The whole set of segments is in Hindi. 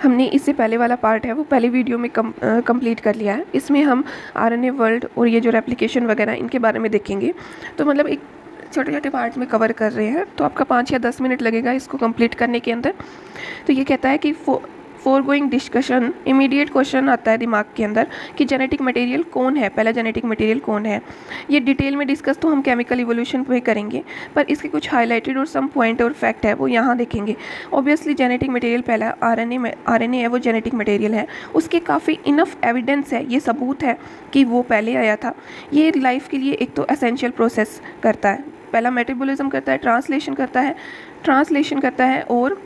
हमने इससे पहले वाला पार्ट है वो पहले वीडियो में कंप्लीट कर लिया है। इसमें हम आरएनए वर्ल्ड और ये जो रेप्लिकेशन वगैरह इनके बारे में देखेंगे। तो मतलब एक छोटे छोटे पार्ट में कवर कर रहे हैं, तो आपका 5 या 10 मिनट लगेगा इसको कंप्लीट करने के अंदर। तो ये कहता है कि फोरगोइंग डिस्कशन, इमीडिएट क्वेश्चन आता है दिमाग के अंदर कि जेनेटिक मटेरियल कौन है, पहला जेनेटिक मटेरियल कौन है। ये डिटेल में डिस्कस तो हम केमिकल इवोल्यूशन पे करेंगे, पर इसके कुछ हाईलाइटेड और सम पॉइंट और फैक्ट है वो यहाँ देखेंगे। ऑब्वियसली जेनेटिक मटेरियल पहला आरएनए है, वो जेनेटिक मटेरियल है, उसके काफ़ी इनफ एविडेंस है, ये सबूत है कि वो पहले आया था। ये लाइफ के लिए एक तो एसेंशियल प्रोसेस करता है, पहला मेटाबॉलिज्म करता है, ट्रांसलेशन करता है और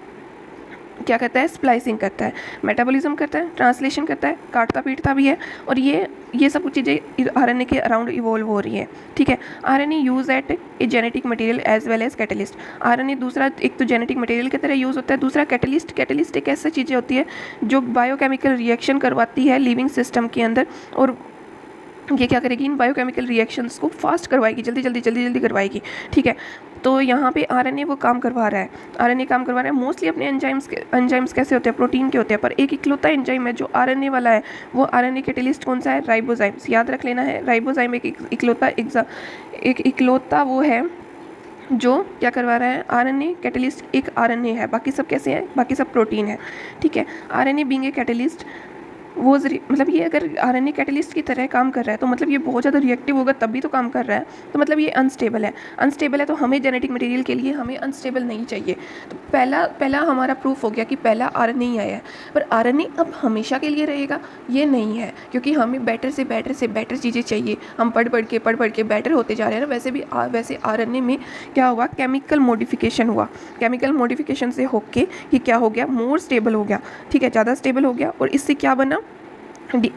क्या करता है, स्प्लाइसिंग करता है। मेटाबॉलिज्म करता है, ट्रांसलेशन करता है, काटता पीटता भी है, और ये सब कुछ चीज़ें आरएनए के अराउंड इवॉल्व हो रही है। ठीक है, RNA use at a genetic material as well as catalyst. RNA दूसरा एक तो जेनेटिक मटेरियल की तरह यूज़ होता है, दूसरा कैटलिस्ट एक ऐसी चीज़ें होती है जो बायोकेमिकल रिएक्शन करवाती है लिविंग सिस्टम के अंदर, और ये क्या करेगी, इन बायोकेमिकल रिएक्शंस को फास्ट करवाएगी, जल्दी करवाएगी। ठीक है, तो यहाँ पे आरएनए वो काम करवा रहा है। मोस्टली अपने एंजाइम्स कैसे होते हैं, प्रोटीन के होते हैं, पर एक इकलौता एंजाइम है जो आरएनए वाला है, वो आरएनए कैटलिस्ट कौन सा है, राइबोजाइम्स। याद रख लेना है, राइबोजाइम एक इकलौता वो है जो क्या करवा रहा है, आरएनए कैटलिस्ट एक आरएनए है, बाकी सब कैसे हैं, बाकी सब प्रोटीन है। ठीक है, आरएनए बीइंग ए कैटलिस्ट वो मतलब ये अगर आरएनए कैटलिस्ट की तरह काम कर रहा है तो मतलब ये बहुत ज़्यादा रिएक्टिव होगा तभी तो काम कर रहा है, तो मतलब ये अनस्टेबल है। तो हमें जेनेटिक मटेरियल के लिए हमें अनस्टेबल नहीं चाहिए। तो पहला हमारा प्रूफ हो गया कि पहला आरएनए ही आया है, पर आरएनए अब हमेशा के लिए रहेगा ये नहीं है, क्योंकि हमें बेटर से बेटर चीज़ें चाहिए। हम पढ़ पढ़ के बेटर होते जा रहे हैं ना, वैसे आरएनए में क्या हुआ, केमिकल मॉडिफिकेशन हुआ। केमिकल मॉडिफिकेशन से होके ये क्या हो गया, मोर स्टेबल हो गया। ठीक है, ज़्यादा स्टेबल हो गया, और इससे क्या बना,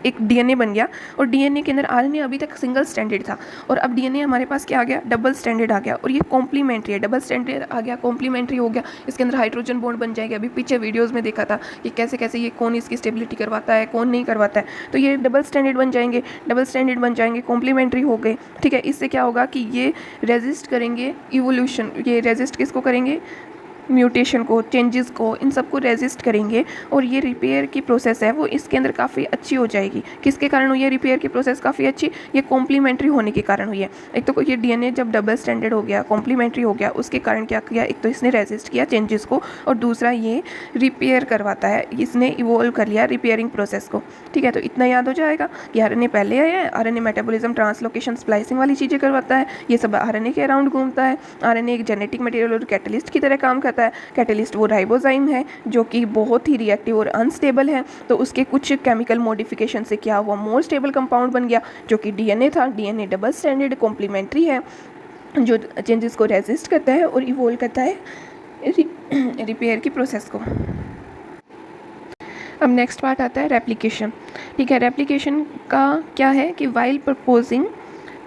एक डीएनए बन गया। और डीएनए के अंदर आरएनए अभी तक सिंगल स्टैंडर्ड था, और अब डीएनए हमारे पास क्या आ गया, डबल स्टैंडर्ड आ गया, और ये कॉम्प्लीमेंट्री है। डबल स्टैंडर्ड आ गया, कॉम्प्लीमेंट्री हो गया, इसके अंदर हाइड्रोजन बॉन्ड बन जाएगा। अभी पीछे वीडियोस में देखा था कि कैसे ये कौन इसकी स्टेबिलिटी करवाता है, कौन नहीं करवाता है। तो ये डबल स्टैंडर्ड बन जाएंगे, कॉम्प्लीमेंट्री हो गए। ठीक है, इससे क्या होगा कि ये रेजिस्ट करेंगे इवोल्यूशन, ये रेजिस्ट किसको करेंगे, म्यूटेशन को, चेंजेस को, इन सब को रेजिस्ट करेंगे, और ये रिपेयर की प्रोसेस है वो इसके अंदर काफ़ी अच्छी हो जाएगी। किसके कारण हुई है रिपेयर की प्रोसेस काफ़ी अच्छी, ये कॉम्प्लीमेंट्री होने के कारण हुई है। एक तो ये डीएनए जब डबल स्टैंडर्ड हो गया, कॉम्प्लीमेंट्री हो गया, उसके कारण क्या किया, एक तो इसने रेजिस्ट किया चेंजेस को, और दूसरा ये रिपेयर करवाता है, इसने इवोल्व कर लिया रिपेयरिंग प्रोसेस को। ठीक है, तो इतना याद हो जाएगा कि आरएनए पहले आया है, आरएनए मेटाबॉलिज्म, ट्रांसलोकेशन, स्प्लाइसिंग वाली चीज़ें करवाता है, ये सब आरएनए के अराउंड घूमता है। आरएनए एक जेनेटिक मटेरियल और कैटलिस्ट की तरह काम करता है। कैटलिस्ट वो राइबोजाइम है जो कि बहुत ही रिएक्टिव और अनस्टेबल है, तो उसके कुछ केमिकल मॉडिफिकेशन से क्या हुआ, मोर स्टेबल कंपाउंड बन गया जो कि डीएनए था। डीएनए डबल स्टैंडर्ड कॉम्प्लीमेंट्री है जो चेंजेस को रेजिस्ट करता है और इवोल्व करता है रिपेयर की प्रोसेस को। अब नेक्स्ट पार्ट आता है रेप्लिकेशन। ठीक है, रेप्लिकेशन का क्या है कि while proposing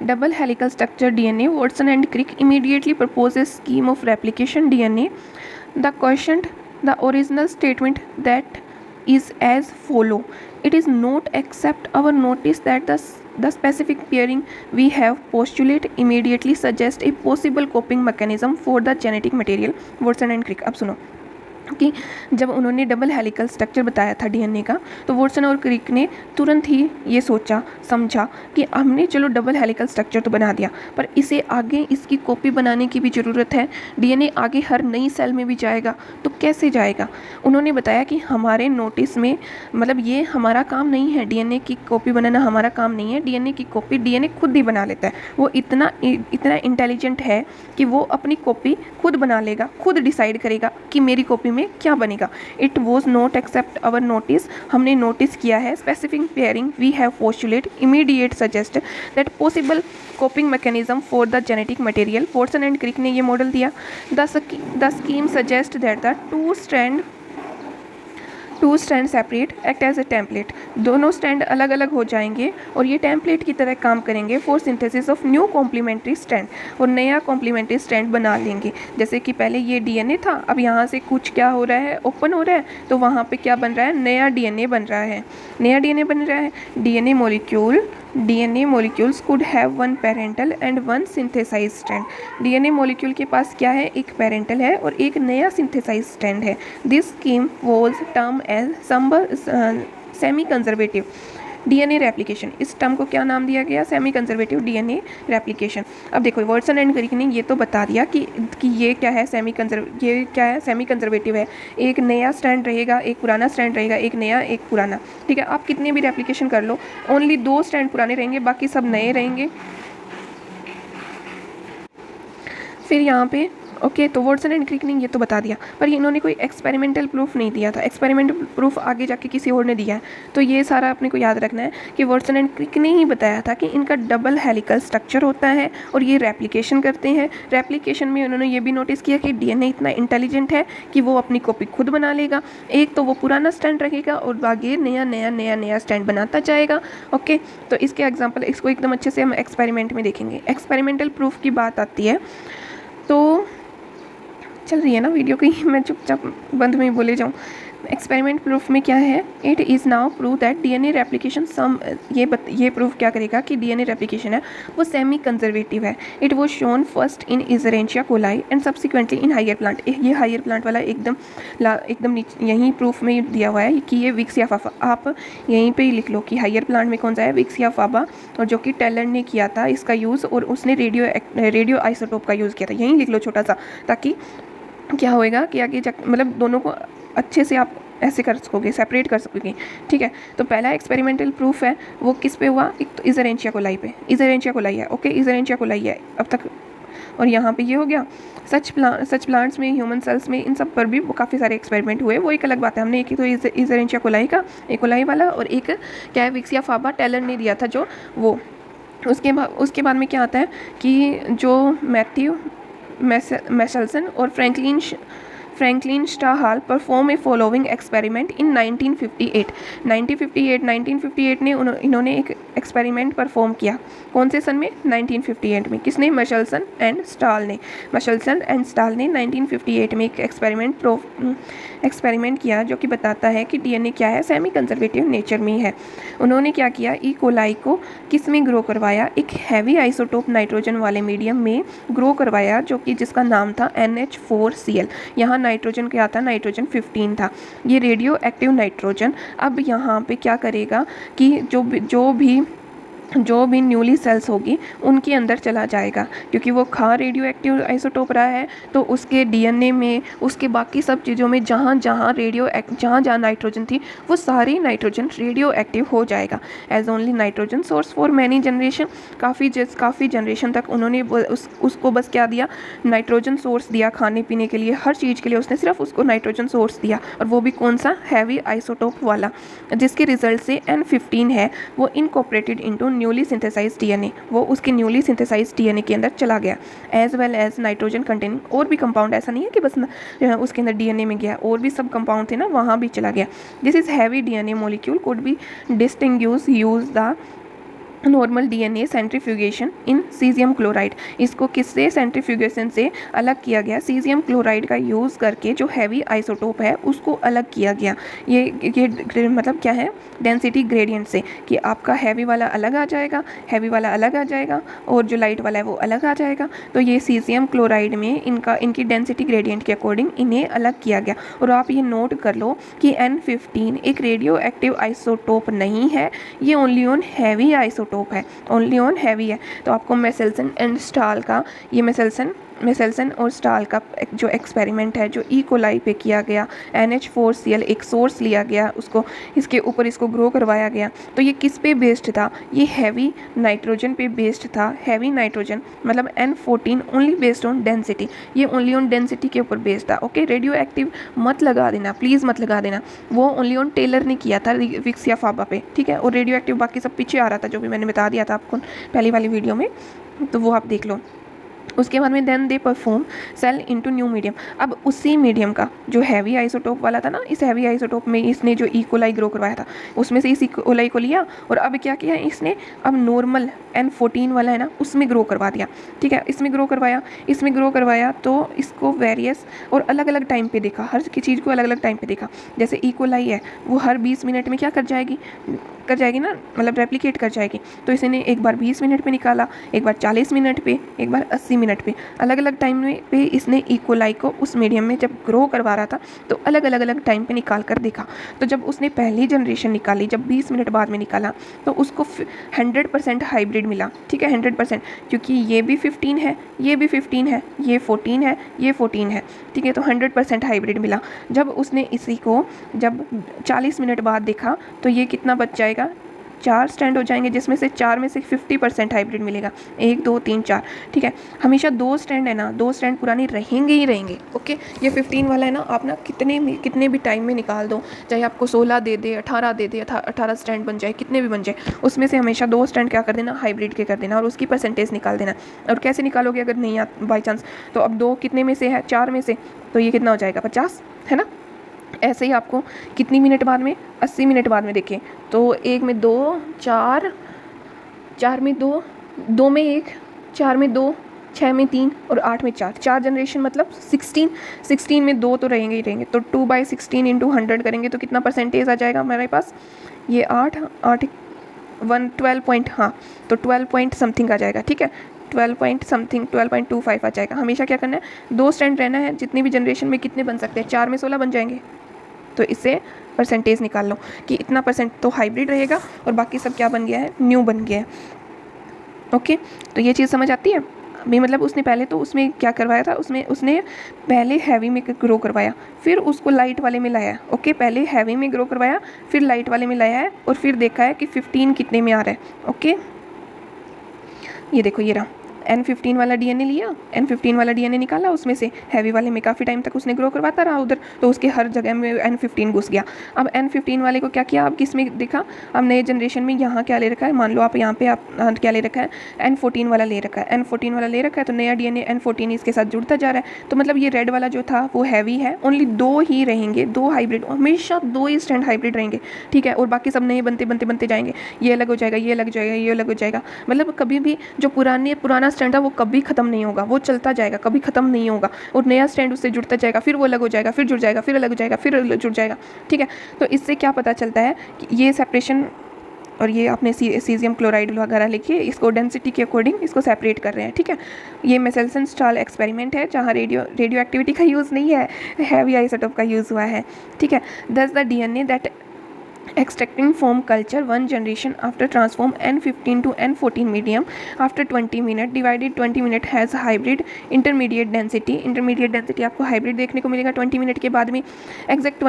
double helical structure DNA, Watson and Crick immediately propose a scheme of replication DNA. The questioned the original statement that is as follow: it is not accept our notice that the specific pairing we have postulate immediately suggest a possible coping mechanism for the genetic material. Watson and Crick. अब सुनो कि जब उन्होंने डबल हेलिकल स्ट्रक्चर बताया था डीएनए का, तो वॉटसन और क्रिक ने तुरंत ही ये सोचा समझा कि हमने चलो डबल हेलिकल स्ट्रक्चर तो बना दिया, पर इसे आगे इसकी कॉपी बनाने की भी ज़रूरत है। डीएनए आगे हर नई सेल में भी जाएगा, तो कैसे जाएगा। उन्होंने बताया कि हमारे नोटिस में, मतलब ये हमारा काम नहीं है, डीएनए की कॉपी बनाना हमारा काम नहीं है। डीएनए की कॉपी डीएनए खुद ही बना लेता है, वो इतना इंटेलिजेंट है कि वो अपनी कॉपी खुद बना लेगा, खुद डिसाइड करेगा कि मेरी कॉपी में क्या बनेगा। It was not except our notice, हमने नोटिस किया है, specific pairing we have postulate immediate suggest that possible copying mechanism for the genetic material. Watson and Crick ने ये मॉडल दिया। The scheme suggest that the two stand separate act as a template, दोनों स्टैंड अलग अलग हो जाएंगे और ये टेम्पलेट की तरह काम करेंगे for synthesis of new complementary stand, और नया कॉम्प्लीमेंट्री स्टैंड बना लेंगे। जैसे कि पहले ये डीएनए था, अब यहाँ से कुछ क्या हो रहा है, ओपन हो रहा है, तो वहाँ पे क्या बन रहा है, नया डीएनए बन रहा है। DNA molecule DNA molecules could have one parental and one synthesized strand. DNA molecule के पास क्या है, एक parental है और एक नया synthesized strand है. This scheme was termed as semi conservative DNA replication. इस टर्म को क्या नाम दिया गया, सेमी कंजर्वेटिव DNA रेप्लिकेशन. अब देखो वर्सन एंड क्रिक ने ये तो बता दिया कि ये क्या है, सेमी कंजर्वेटिव है. एक नया स्ट्रैंड रहेगा, एक पुराना स्ट्रैंड रहेगा, एक नया एक पुराना. ठीक है, आप कितने भी रेप्लिकेशन कर लो, ओनली 2 स्ट्रैंड पुराने रहेंगे, बाकी सब नए रहेंगे. फिर यहाँ पे ओके तो वॉटसन एंड क्रिक ने ये तो बता दिया, पर इन्होंने कोई एक्सपेरिमेंटल प्रूफ नहीं दिया था. एक्सपेरिमेंटल प्रूफ आगे जाके किसी और ने दिया है. तो ये सारा अपने को याद रखना है कि वॉटसन एंड क्रिक ने ही बताया था कि इनका डबल हेलिकल स्ट्रक्चर होता है और ये रेप्लिकेशन करते हैं. रेप्लिकेशन में उन्होंने ये भी नोटिस किया कि DNA इतना इंटेलिजेंट है कि वो अपनी कॉपी खुद बना लेगा. एक तो वो पुराना स्टैंड रखेगा और आगे नया स्टैंड बनाता जाएगा. ओके तो इसके एग्जाम्पल, इसको एकदम अच्छे से हम एक्सपेरिमेंट में देखेंगे. एक्सपेरिमेंटल प्रूफ की बात आती है तो चल रही है ना वीडियो की, मैं चुपचाप बंद में ही बोले जाऊँ. एक्सपेरिमेंट प्रूफ में क्या है, it is now prove that DNA replication ये प्रूफ क्या करेगा कि DNA रेप्लिकेशन है वो सेमी कंजर्वेटिव है. It was shown first in Escherichia coli and subsequently in higher plant. ये हायर प्लांट वाला एकदम नीचे यहीं प्रूफ में दिया हुआ है कि ये विक्सिया फाबा. आप यहीं पे ही लिख लो कि हायर प्लांट में कौन सा है, विक्सिया फाबा, और जो कि टेलर ने किया था इसका यूज़, और उसने रेडियो आइसोटोप का यूज़ किया था. यहीं लिख लो छोटा सा, ताकि क्या होएगा कि आगे मतलब दोनों को अच्छे से आप ऐसे कर सकोगे, सेपरेट कर सकोगे. ठीक है, तो पहला एक्सपेरिमेंटल प्रूफ है वो किस पे हुआ, एक तो इजरेंशिया कोलाई पे. इजरेंशिया कोलाई है, ओके इजरेंशिया कोलाई है अब तक. और यहाँ पे ये हो गया. सच प्लांट्स में, ह्यूमन सेल्स में, इन सब पर भी काफ़ी सारे एक्सपेरिमेंट हुए. वो एक अलग बात है. हमने एक ही तो इजरेंशिया कोलाई का, एक कोलाई वाला, और एक क्या है विक्सिया फाबा टेलर ने दिया था जो वो. उसके बाद में क्या आता है कि जो मैथ्यू मेशेल्सन और Franklin Stahl perform a following experiment in 1958 में इन्होंने एक एक्सपेरिमेंट परफॉर्म किया. कौन से सन में, 1958 में. किसने, मेशेल्सन एंड स्टाल ने 1958 में एक एक्सपेरिमेंट किया जो कि बताता है कि DNA क्या है, सेमी कंजर्वेटिव नेचर में है. उन्होंने क्या किया, ई कोलाई को किस में ग्रो करवाया, एक हैवी आइसोटोप नाइट्रोजन वाले मीडियम में ग्रो करवाया, जो कि जिसका नाम था NH4Cl. यहाँ नाइट्रोजन क्या था, नाइट्रोजन 15 था. ये रेडियो एक्टिव नाइट्रोजन अब यहाँ पे क्या करेगा कि जो भी न्यूली सेल्स होगी उनके अंदर चला जाएगा, क्योंकि वो रेडियो एक्टिव आइसोटोप रहा है. तो उसके DNA में, उसके बाकी सब चीज़ों में जहाँ नाइट्रोजन थी वो सारी नाइट्रोजन रेडियो एक्टिव हो जाएगा. As only nitrogen source for many generation. काफ़ी जनरेशन तक उन्होंने उसको बस क्या दिया, नाइट्रोजन सोर्स दिया. खाने पीने के लिए, हर चीज़ के लिए उसने सिर्फ उसको नाइट्रोजन सोर्स दिया, और वो भी कौन सा, हैवी आइसोटोप वाला, जिसके रिजल्ट से N15 है वो incorporated into newly synthesised DNA. वो उसके न्यूली सिंथेसाइज्ड DNA के अंदर चला गया. As well as nitrogen containing और भी कंपाउंड. ऐसा नहीं है कि बस उसके अंदर DNA में गया, और भी सब कंपाउंड थे ना, वहाँ भी चला गया. This is heavy DNA molecule could be distinguish use the normal DNA centrifugation in caesium chloride. इसको किससे, सेंट्रीफ्यूगेशन से अलग किया गया. सीजियम क्लोराइड का यूज़ करके जो हैवी आइसोटोप है उसको अलग किया गया. ये मतलब क्या है, डेंसिटी ग्रेडियंट से, कि आपका हैवी वाला अलग आ जाएगा, और जो लाइट वाला है वो अलग आ जाएगा. तो ये सीजियम क्लोराइड में इनकी डेंसिटी ग्रेडियंट के अकॉर्डिंग इन्हें अलग किया गया. और आप ये नोट कर लो कि N15 एक रेडियो एक्टिव आइसोटोप नहीं है, ये ओनली ऑन हैवी आइसोटोप है, ओनली ऑन हैवी है. तो आपको मेशेल्सन एंड स्टाल का, ये मेशेल्सन और स्टाल का जो एक्सपेरिमेंट है जो ई कोलाई पे किया गया, NH4Cl एक सोर्स लिया गया, उसको इसके ऊपर इसको ग्रो करवाया गया. तो ये किस पे बेस्ड था, ये हैवी नाइट्रोजन पे बेस्ड था. हैवी नाइट्रोजन मतलब N14 only based on density, ये ओनली ऑन डेंसिटी के ऊपर बेस्ड था. ओके, रेडियो एक्टिव मत लगा देना, प्लीज़ मत लगा देना. वो ओनली ऑन टेलर ने किया था विक्सिया फाबा पे. ठीक है, और रेडियो एक्टिव बाकी सब पीछे आ रहा था, जो भी मैंने बता दिया था आपको पहली वाली वीडियो में, तो वो आप देख लो. उसके बाद में then they perform cell into new medium. अब उसी मीडियम का जो हैवी आइसोटोप वाला था ना, इस हैवी आइसोटोप में इसने जो ई कोलाई ग्रो करवाया था उसमें से इस ई कोलाई को लिया, और अब क्या किया इसने, अब नॉर्मल N14 वाला है ना उसमें ग्रो करवा दिया. ठीक है, इसमें ग्रो करवाया तो इसको वेरियस और अलग अलग टाइम पे देखा, हर चीज़ को अलग अलग टाइम पे देखा. जैसे ई कोलाई है वो हर 20 मिनट में क्या कर जाएगी, कर जाएगी ना, मतलब रेप्लिकेट कर जाएगी। तो इसने एक बार 20 मिनट पे निकाला, एक बार 40 मिनट पे, एक बार 80 मिनट पे, अलग अलग टाइम में पे इसने इकोलाई को उस मीडियम में जब ग्रो करवा रहा था तो अलग अलग टाइम पे निकाल कर देखा। तो जब उसने पहली जनरेशन निकाली, जब 20 मिनट बाद में निकाला, तो उसको 100% हाइब्रिड मिला। ठीक है, 100%, क्योंकि ये भी 15 है, ये भी 15 है, ये 14 है, ये 14 है। ठीक है, तो 100% हाइब्रिड मिला। जब उसने इसी को जब 40 मिनट बाद देखा तो ये कितना बच जाएगा, 4 स्टैंड हो जाएंगे, जिसमें से 4 में से 50% हाइब्रिड मिलेगा। 1 2 3 4। ठीक है, हमेशा 2 स्टैंड है ना, 2 स्टैंड पुराने रहेंगे ही रहेंगे। ओके, ये 15 वाला है ना, आप ना कितने भी टाइम में निकाल दो, चाहे आपको 16 दे दे, 18 दे दे, 18 स्टैंड बन जाए, कितने भी बन जाए, उसमें से हमेशा 2 स्टैंड क्या कर देना, हाइब्रिड के कर देना और उसकी परसेंटेज निकाल देना। और कैसे निकालोगे अगर नहीं बाई चांस, तो अब 2 कितने में से है, 4 में से, तो ये कितना हो जाएगा, 50, है ना। ऐसे ही आपको कितनी मिनट बाद में, 80 मिनट बाद में देखें तो 1 में 2, 4, 4 में 2, 2 में 1, 4 में 2, 6 में 3 और 8 में 4, 4 जनरेशन मतलब 16 में 2 तो रहेंगे ही रहेंगे। तो 2/16 इंटू 100 करेंगे तो कितना परसेंटेज आ जाएगा हमारे पास, ये 8 12 पॉइंट, हाँ, तो 12 पॉइंट समथिंग आ जाएगा। ठीक है, 12 पॉइंट समथिंग, 12.25 आ जाएगा। हमेशा क्या करना है, 2 स्टैंड रहना है। जितनी भी जनरेशन में कितने बन सकते हैं, 4 में 16 बन जाएंगे। तो इससे परसेंटेज निकाल लो कि इतना परसेंट तो हाइब्रिड रहेगा और बाकी सब क्या बन गया है, न्यू बन गया है। ओके, तो ये चीज़ समझ आती है भी। मतलब उसने पहले तो उसमें क्या करवाया था, उसने पहले हैवी में ग्रो करवाया, फिर उसको लाइट वाले में लाया। ओके, पहले हैवी में ग्रो करवाया, फिर लाइट वाले में लाया है और फिर देखा है कि 15 कितने में आ रहा है। ओके, ये देखो, ये रहा N15 वाला DNA लिया, N15 वाला DNA निकाला, उसमें से हैवी वाले में काफ़ी टाइम तक उसने ग्रो करवाता रहा उधर, तो उसके हर जगह में N15 घुस गया। अब N15 वाले को क्या किया, अब किस में देखा, अब नए जनरेशन में यहाँ क्या ले रखा है, मान लो आप यहाँ पे आप क्या ले रखा है, N14 वाला ले रखा है, N14 वाला ले रखा है, तो नया DNA N14 इसके साथ जुड़ता जा रहा है। तो मतलब ये रेड वाला जो था वो हैवी है, ओनली 2 ही रहेंगे, 2 हाइब्रिड, हमेशा 2 ही स्टैंड हाइब्रिड रहेंगे। ठीक है, और बाकी सब नए बनते जाएंगे, ये अलग हो जाएगा, ये अलग हो जाएगा, ये अलग हो जाएगा। मतलब कभी भी जो पुराना स्टैंड है वो कभी ख़त्म नहीं होगा, वो चलता जाएगा, कभी ख़त्म नहीं होगा, और नया स्टैंड उससे जुड़ता जाएगा, फिर वो अलग हो जाएगा, फिर जुड़ जाएगा, फिर अलग हो जाएगा, फिर जुड़ जाएगा। ठीक है, तो इससे क्या पता चलता है कि ये सेपरेशन, और ये आपने सीजियम क्लोराइड वगैरह लिखिए, इसको डेंसिटी के अकॉर्डिंग इसको सेपरेट कर रहे हैं। ठीक है, ये मेसेल्सन-स्टाल एक्सपेरिमेंट है जहाँ रेडियो एक्टिविटी का यूज़ नहीं है, हैवी आइसोटोप का यूज़ हुआ है। ठीक है, दस the DNA that extracting from culture one generation after transform N15 to N14 medium after 20 minute divided 20 minute has hybrid intermediate density आपको hybrid देखने को मिलेगा 20 मिनट के बाद में। एग्जैक्ट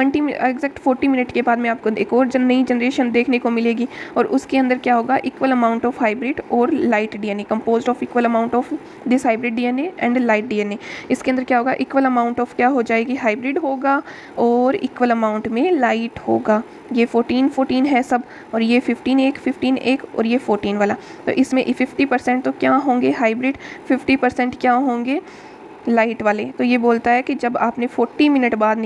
40 मिनट के बाद में आपको एक और नई जनरेशन देखने को मिलेगी, और उसके अंदर क्या होगा, इक्वल अमाउंट ऑफ हाइब्रिड और light DNA composed of equal amount of this hybrid DNA and light DNA। इसके अंदर क्या होगा, इक्वल अमाउंट ऑफ क्या हो जाएगी, हाइब्रिड होगा और इक्वल अमाउंट में लाइट होगा। ये 14 है सब, और ये 15 एक और ये 14 वाला। तो इसमें 50% तो क्या होंगे हाइब्रिड, 50% क्या होंगे लाइट वाले। तो ये बोलता है कि जब आपने 40 मिनट बाद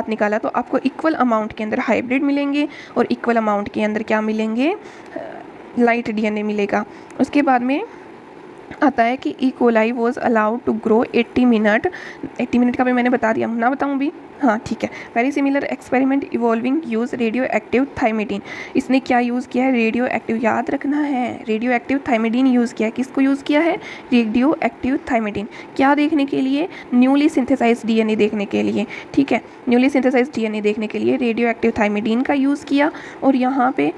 निकाला तो आपको इक्वल अमाउंट के अंदर हाइब्रिड मिलेंगे और इक्वल अमाउंट के अंदर क्या मिलेंगे, लाइट DNA मिलेगा। उसके बाद में आता है कि E coli was allowed to grow 80 minute का भी मैंने बता दिया, ना बताऊँ भी, हाँ ठीक है। Very similar experiment evolving use radio active thymidine. इसने क्या यूज़ किया है, रेडियो एक्टिव, याद रखना है, रेडियो एक्टिव थाइमिडीन यूज़ किया है। किसको यूज़ किया है, रेडियो एक्टिव थाइमिडीन। क्या देखने के लिए, न्यूली सिंथेसाइज DNA देखने के लिए। ठीक है, न्यूली सिंथेसाइज DNA देखने के लिए रेडियो एक्टिव थाइमिडीन का यूज़ किया। और यहाँ पे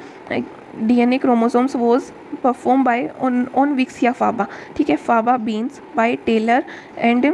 DNA chromosomes was perform by on विक्स या फाबा। ठीक है, faba beans by Taylor and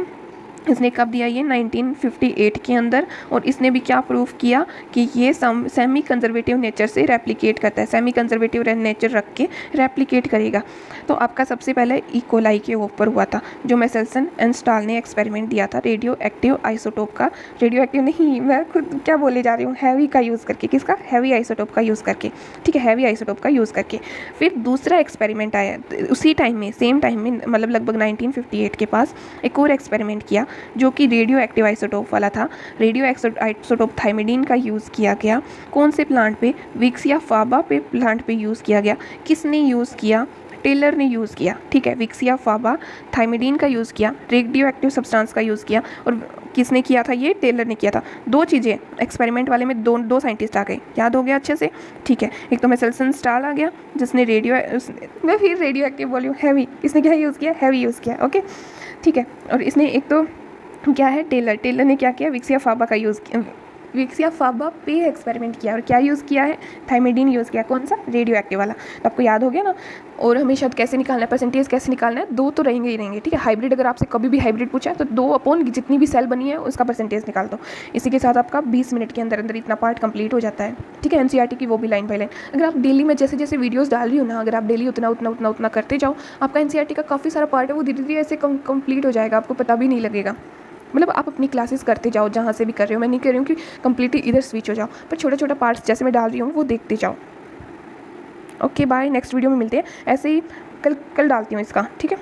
इसने कब दिया, ये 1958 के अंदर। और इसने भी क्या प्रूफ किया कि ये सेमी कंजर्वेटिव नेचर से रेप्लिकेट करता है, सेमी कंजर्वेटिव नेचर रख के रेप्लिकेट करेगा। तो आपका सबसे पहले ई कोलाई के ऊपर हुआ था, जो मेसेल्सन एंड स्टाल ने एक्सपेरिमेंट दिया था रेडियो एक्टिव आइसोटोप का, रेडियो एक्टिव नहीं, मैं खुद क्या बोले जा रही हूँ, हैवी का यूज़ करके। किसका, हैवी आइसोटोप का यूज़ करके। ठीक है, हैवी आइसोटोप का यूज़ करके। फिर दूसरा एक्सपेरिमेंट आया उसी टाइम में, सेम टाइम में, मतलब लगभग 1958 के पास एक और एक्सपेरिमेंट किया जो कि रेडियो एक्टिव आइसोटोप वाला था। रेडियो आइसोटोप थाइमिडीन का यूज़ किया गया। कौन से प्लांट पे, विक्स या फाबा पे प्लांट पे यूज़ किया गया। किसने यूज़ किया, टेलर ने यूज़ किया। ठीक है, विक्स या फाबा थाइमिडीन का यूज़ किया, रेडियो एक्टिव सब्सटेंस का यूज़ किया। और किसने किया था? ये टेलर ने किया था। 2 चीज़ें एक्सपेरिमेंट वाले में, दो साइंटिस्ट आ गए, याद हो गया अच्छे से, ठीक है। एक तो मेसेल्सन स्टाल आ गया जिसने मैं फिर रेडियो एक्टिव बोली हूँ, हैवी, इसने क्या यूज़ किया? हैवी यूज़ किया, ओके ठीक है। और इसने एक तो क्या है, टेलर ने क्या किया? विक्सिया फाबा का यूज़ किया, विक्सिया फाबा पे एक्सपेरिमेंट किया और क्या यूज़ किया है? थाइमिडीन यूज़ किया। कौन सा? रेडियो एक्टिव वाला। तो आपको याद हो गया ना। और हमेशा कैसे निकालना है, परसेंटेज कैसे निकालना है? 2 तो रहेंगे ही रहेंगे, ठीक है। हाइब्रिड अगर आपसे कभी भी हाइब्रिड पूछा है तो 2 अपॉन जितनी भी सेल बनी है उसका परसेंटेज निकाल दो। इसी के साथ आपका 20 मिनट के अंदर अंदर इतना पार्ट कंप्लीट हो जाता है, ठीक है। एनसीईआरटी की वो भी लाइन बाय लाइन। अगर आप डेली में जैसे जैसे वीडियोज़ डाल रही हो ना, अगर आप डेली उतना करते जाओ, आपका एनसीईआरटी का काफ़ी सारा पार्ट है वो धीरे धीरे ऐसे कंप्लीट हो जाएगा, आपको पता भी नहीं लगेगा। मतलब आप अपनी क्लासेस करते जाओ, जहाँ से भी कर रहे हो। मैं नहीं कह रही हूँ कि कम्प्लीटली इधर स्विच हो जाओ, पर छोटा छोटा पार्ट्स जैसे मैं डाल रही हूँ वो देखते जाओ। ओके बाय, नेक्स्ट वीडियो में मिलते हैं। ऐसे ही कल डालती हूँ इसका, ठीक है।